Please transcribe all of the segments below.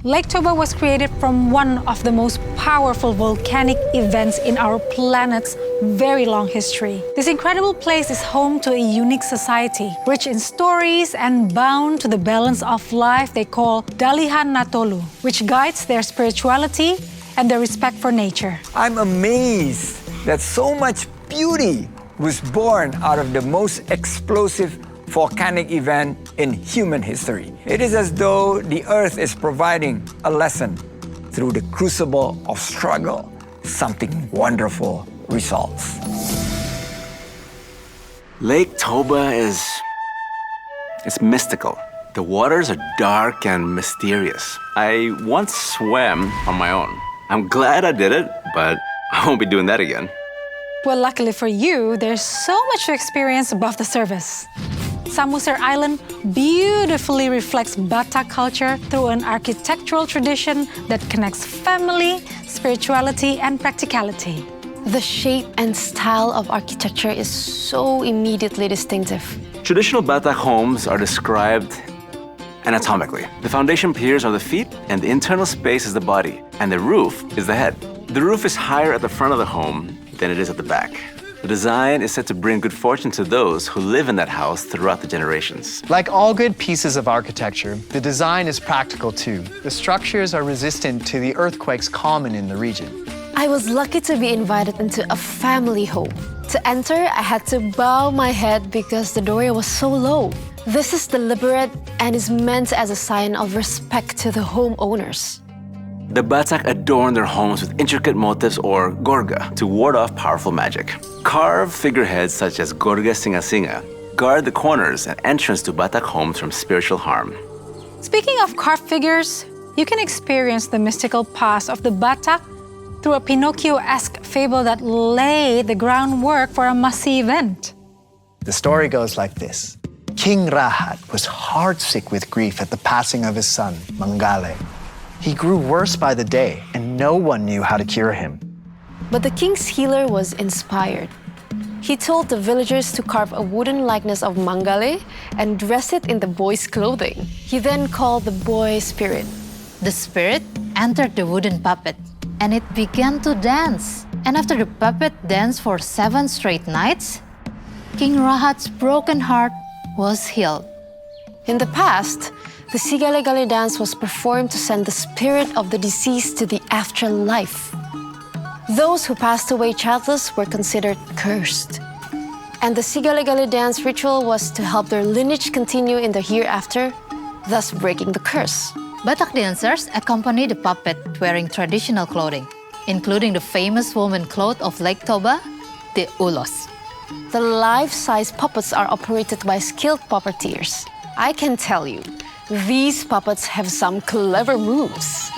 Lake Toba was created from one of the most powerful volcanic events in our planet's very long history. This incredible place is home to a unique society, rich in stories and bound to the balance of life they call Dalihan Natolu, which guides their spirituality and their respect for nature. I'm amazed that so much beauty was born out of the most explosive volcanic event in human history. It is as though the earth is providing a lesson. Through the crucible of struggle, something wonderful results. Lake Toba is mystical. The waters are dark and mysterious. I once swam on my own. I'm glad I did it, but I won't be doing that again. Well, luckily for you, there's so much to experience above the surface. Samosir Island beautifully reflects Batak culture through an architectural tradition that connects family, spirituality, and practicality. The shape and style of architecture is so immediately distinctive. Traditional Batak homes are described anatomically. The foundation piers are the feet, and the internal space is the body, and the roof is the head. The roof is higher at the front of the home than it is at the back. The design is said to bring good fortune to those who live in that house throughout the generations. Like all good pieces of architecture, the design is practical too. The structures are resistant to the earthquakes common in the region. I was lucky to be invited into a family home. To enter, I had to bow my head because the doorway was so low. This is deliberate and is meant as a sign of respect to the homeowners. The Batak adorn their homes with intricate motifs or gorga to ward off powerful magic. Carved figureheads such as Gorga Singa guard the corners and entrance to Batak homes from spiritual harm. Speaking of carved figures, you can experience the mystical past of the Batak through a Pinocchio-esque fable that laid the groundwork for a must-see event. The story goes like this. King Rahat was heartsick with grief at the passing of his son, Mangale. He grew worse by the day, and no one knew how to cure him. But the king's healer was inspired. He told the villagers to carve a wooden likeness of Mangale and dress it in the boy's clothing. He then called the boy spirit. The spirit entered the wooden puppet, and it began to dance. And after the puppet danced for 7 straight nights, King Rahat's broken heart was healed. In the past, the Sigale-gale dance was performed to send the spirit of the deceased to the afterlife. Those who passed away childless were considered cursed. And the Sigale-gale dance ritual was to help their lineage continue in the hereafter, thus breaking the curse. Batak dancers accompany the puppet wearing traditional clothing, including the famous woman cloth of Lake Toba, the ulos. The life-size puppets are operated by skilled puppeteers. I can tell you, these puppets have some clever moves.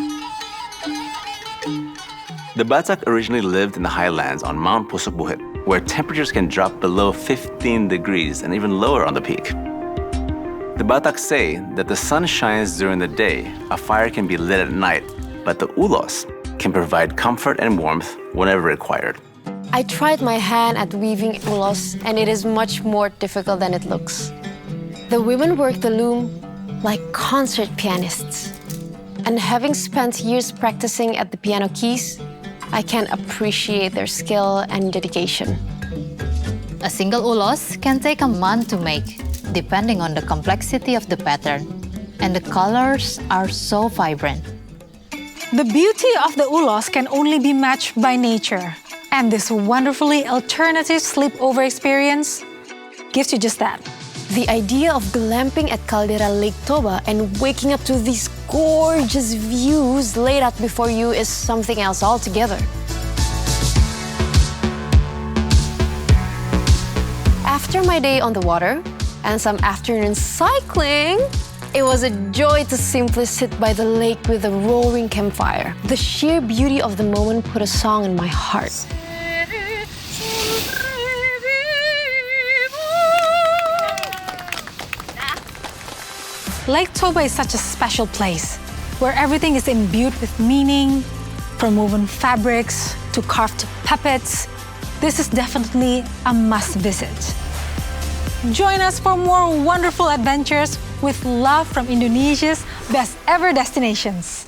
The Batak originally lived in the highlands on Mount Pusuk Buhit, where temperatures can drop below 15 degrees and even lower on the peak. The Batak say that the sun shines during the day, a fire can be lit at night, but the ulos can provide comfort and warmth whenever required. I tried my hand at weaving ulos, and it is much more difficult than it looks. The women work the loom like concert pianists. And having spent years practicing at the piano keys, I can appreciate their skill and dedication. A single ulos can take a month to make, depending on the complexity of the pattern, and the colors are so vibrant. The beauty of the ulos can only be matched by nature, and this wonderfully alternative sleepover experience gives you just that. The idea of glamping at Caldera Lake Toba and waking up to these gorgeous views laid out before you is something else altogether. After my day on the water and some afternoon cycling, it was a joy to simply sit by the lake with a roaring campfire. The sheer beauty of the moment put a song in my heart. Lake Toba is such a special place where everything is imbued with meaning, from woven fabrics to carved puppets. This is definitely a must visit. Join us for more wonderful adventures with love from Indonesia's best ever destinations.